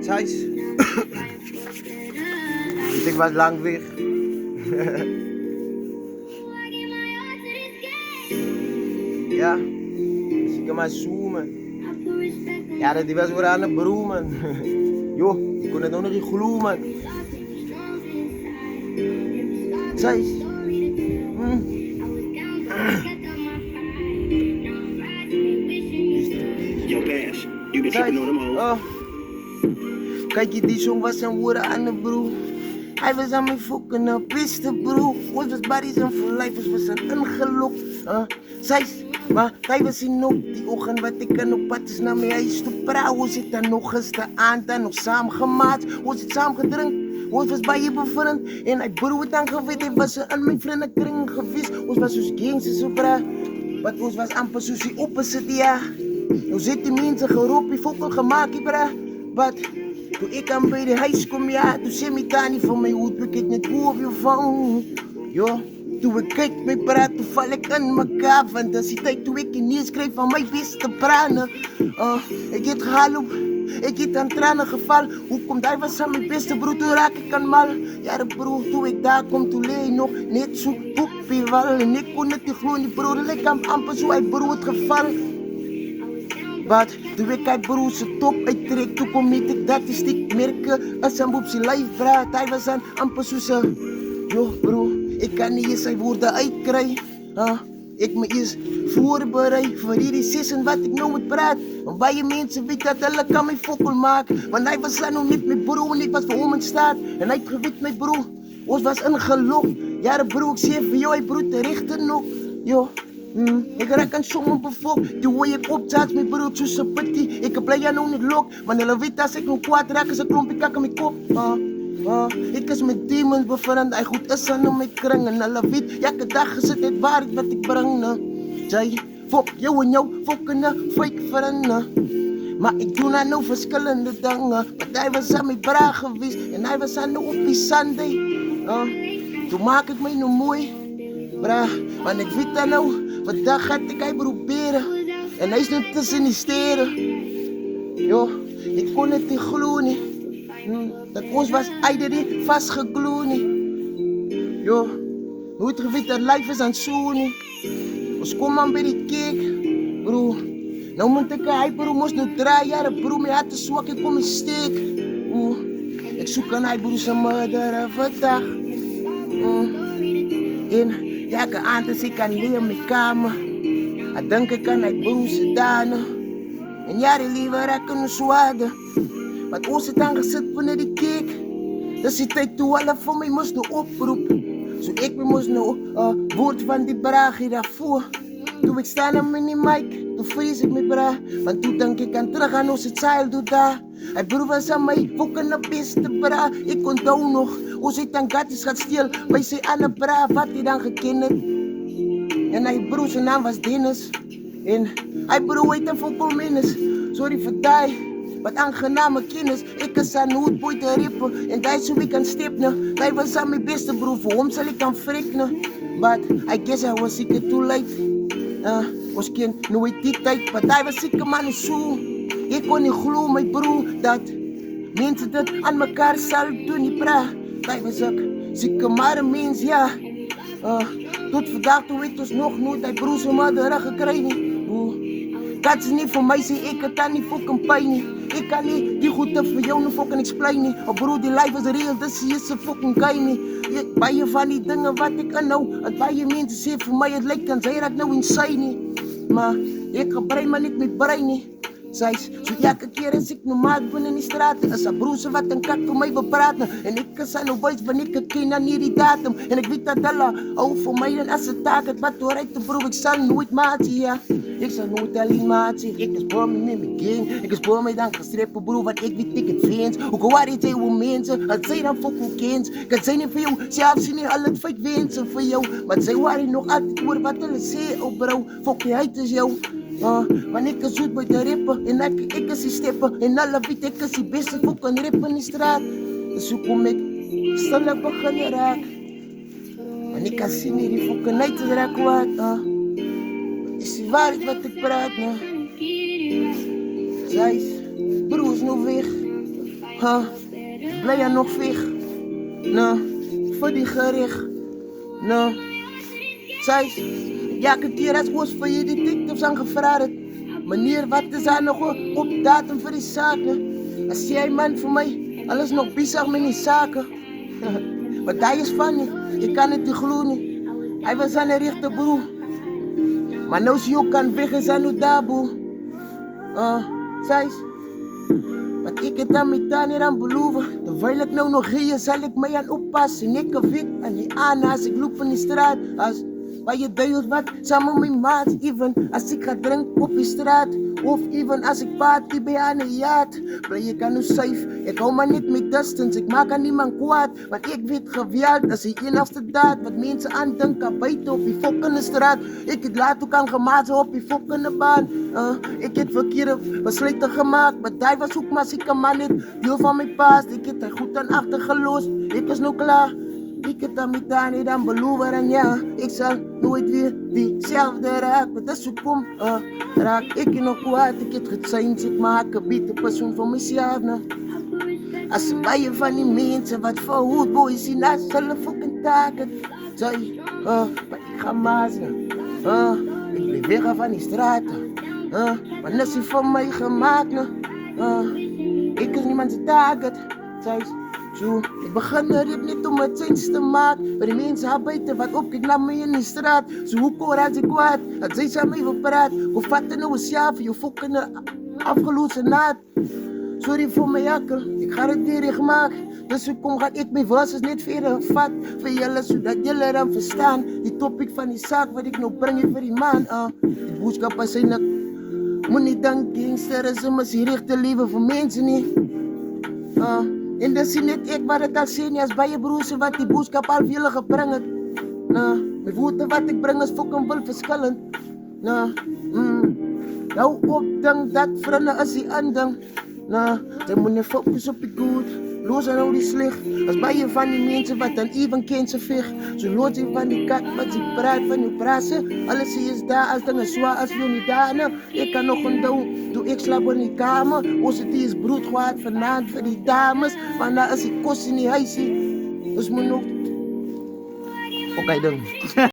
Thijs. Ik was lang weg. Ja, dus ik kan maar zoomen. Ja, die was weer aan het broemen. Joh, ik kon het nog niet geloven. Thijs. Yo, Bash, you been tripping on them hoes. Kijk je, die song was een woorden aan de broer. Hij was aan mijn fokken op piste broer. Ons was buddies en voor life was een ingelokt. Zij, maar hij was in ook die ochtend wat ik kan op pad is naar mijn huis toe praten. Hoe zit dan nog eens de aan, nog samen gemaakt. Hoe zit samen gedrink. Ons was bij je bevriend en hij broer het aan geweten. Hij was aan mijn vrienden kring geweest. Ons was zoals gangsters zo bra. Wat ons was amper zoals die opposite, ja. Nu zit die mensen geroep, die fokkel gemaakt, bra. Wat? Toen ik aan bij de huis kom, ja, toen zei mij daar niet van mijn hoed, bekijk net hoe op je van. Yo, toen ik kijk mij praat, toen val ik in mekaar. Want dat is die tijd toen ik in nieuws schreef van mijn beste praten. Ik heb gehaald op, ik heb aan tranen gevallen. Hoe komt hij was aan mijn beste broer, toen raak ik aan mal. Ja, de broer, toen ik daar kom, toen leer je nog net zo poepie wel. En ik kon het niet gewoon, die broer, ik kwam amper zo uit broer het geval. Wat, toen ik uit broer zijn top uittrek, toen kom ik dat is die merken. Als een boepsie live praat, hij was aan amper zo zo. Yo bro, ik kan niet eens zijn woorden uitkrijgen. Ik me eerst voorbereid voor die sessie wat ik nou moet praten. Want bij je mensen weet dat hulle kan mij fokkel maken. Want hij was nog niet mijn broer en ik was voor hem in staat. En hij gewit mijn broer, ons was ingelogd. Ja de broer, ik zeg voor jou, hij broer te richten nog. Yo. Ik raak aan sommen bevolkt, die hoor ik optaat, mijn broer tussen petit. Ik heb blij aan niet lok, want hulle weet als ik nog kwaad raak, is een klompje kak in mijn kop. Ik is met demons bevriend, hij goed is aan mijn kring. En hulle weet, elke dag is het net waarheid wat ik breng. Zij, fok jou en jou, fokken fake vrienden. Maar ik doe nou verschillende dingen. Want hij was aan mijn bra geweest en hij was aan de op die Sunday. Toen maak ik mij nog mooi, bra, want ik weet dat nou. Vandaag gaat ik hij proberen en hij is nu tussen die sterren. Yo, ik kon het niet geloven. Dat ons was eigenlijk vastgegloeid. Yo, nooit geweten dat life is aan het zoenen. Ons kom aan bij die cake, bro. Nou moet ik hij bro moest nu 3 jaar, bro, mijn hart is zwak, ik kom in steek. Ik zoek aan hij bro zijn moeder vandaag. En ja, ik aan dus ik kan leren mijn kamer. Ik denk ik aan het broerse danen. En ja, die liever raken een zwaarde. Want ons het aangezet wanneer die keek. Dus die tijd toen alle voor mij moest oproepen. Zo ik me moest nou woord van die braag daarvoor. Toen ik sta aan mijn mic, toen vrees ik me bra. Want toen denk ik aan terug aan ons het zeil doet daar. Hij broer was aan mij, fokken de beste bra. Ik onthoud nog, hoe zit dan gatjes gaat stil. Wij zijn aan de bra, wat hij dan gekend. En hij broer zijn naam was Dennis. En hij broer heet een fokkel minus. Sorry voor die, wat aangename kennis. Ik is aan hoed boy te rippen. En die zo ik kan stippen. Hij was aan mijn beste broer, voor hem zal ik kan frikken. But I guess I was zeker too late. Ons kind nooit die tijd, maar hij was zeker man zo. Ik kon niet geloven, mijn broer, dat mensen dat aan elkaar zouden doen, niet praat. Hij was ook zeker maar een mens, ja. Tot vandaag toe weet ons nog nooit, hij broer zijn moeder gekregen. Dat is niet voor mij, zie ik het aan niet fucking pijn. Ik kan niet die goed voor jou nog fucking explain niet. Oh broer, die life is real, dus je is een fucking guy niet. Bij je van die dingen wat ik kan nou. Het bij je mensen zegt voor mij, het lijkt dan zij dat nou insane niet. Maar ik gebruik me niet met brein niet. Zij zo elke keer als ik normaal ben in die straten. Is een broer wat een kak voor mij wil praten. En ik kan zijn nog wijs wanneer ik ken aan die datum. En ik weet dat alle voor mij dan als het taak het wat doorrijdt de broer. Ik zal nooit maatje, ja. Ik zal nooit alleen maatje. Ik is voor me met mijn gang. Ik is voor mij dan gestrepen broer. Want ik weet ik het vriends. Ook al waar het heel mensen. Het zijn dan fucking kind. Het zijn niet voor jou. Zelf zijn niet al het feit wensen voor jou. Maar zij waren nog altijd voor wat hulle zeggen. Oh bro, fuck je heid is jou. Want ik is zoet bij de rippen. En ik is die steppen. En alle weet ik is die beste fucking rippen in de straat. Dus hoe kom ik stille beginnen raak. En ik kan zien die fucking heid is raak wat. Is die waarheid wat ik praat, nou. Zij is broer is nog weg. Bly jy nog veg? Nou, vir die gericht. Nou, sy, elke keer as ons vir jy detectives aangevraag het, meneer, wat is daar nog op datum vir die saak? As jy man vir my, alles nog bezig met die sake. Maar die is van nie, jy kan het nie glo nie. Hy was aan die rechte broer. Maar nou sy ook kan weg is aan die daar broer. Sy, wat ek het aan my taan hier aan beloof, terwijl ek nou nog hier sal ek my aan oppas. En ek weet aan die aan as ek loop in die straat. As baie duiels wat samen met my maats, even as ek ga drink op die straat. Of even as ek party by aan die jaat. Bly ek kan nou safe, ek hou maar net met distance. Ek maak aan niemand kwaad, want ek weet geweld is die enigste daad wat mense aandink aan buiten op die fokkende straat. Ek het laat ook aan gemaat op die fokkende baan. Ek het verkeerde besluiten gemaakt, maar die was ook maar sieke man net deel van my paas. Ek het hy goed aan achtergeloos, ek is nou klaar. Ik het aan my taan en dan beloof en ja, ik zal nooit weer diezelfde raak. Maar dat is hoe kom, raak ik nog kwaad. Ik het gezegd, ik maak een betere persoon voor mezelf. Als baie van die mensen wat verhoed boys zien, dat zullen fucking taken. Zij, maar ik ga mazelen. Ik ben weg van die straten. Maar dat is voor mij gemaakt. Ik is niemand zijn target. Zij, zo, ik begin er niet om het zins te maken. Maar die mensen gaan buiten wat opkijken naar mij in de straat. Zo hoe koor als ik kwaad, dat zij aan mij wil praten. Hoe vat er nou een sjaaf, je fucking afgeloosde naad. Sorry voor mijn jakkel, ik ga het weer recht maken. Dus hoe kom ga ik mijn verses niet verder vat. Voor jullie, zodat jullie dan verstaan. Die topic van die zaak wat ik nou breng voor die man. Die boodschappen zijn dat moet niet denken, gangster is immers die rechte leven voor mensen niet. En dat is niet ik wat het al zien als bij je broers wat die boodschap al veel gebrengt het. Met woorden wat ik breng is fucking wel verschillend. Nou op denk dat vrienden is die aanding. Ze moeten focussen op je goed. Los en hou die slecht. Als bij je van die mensen wat dan even kent ze vecht. Zo lood je van die kat wat ze praat van je praten. Alles is daar als dingen zwaar als je niet daar. Ik kan nog een doe ik slaap in die kamer. Als het is brood gaat vanavond voor die dames. Maar nou als ik kost in die huis zie. Dus moet nog. Oké dan.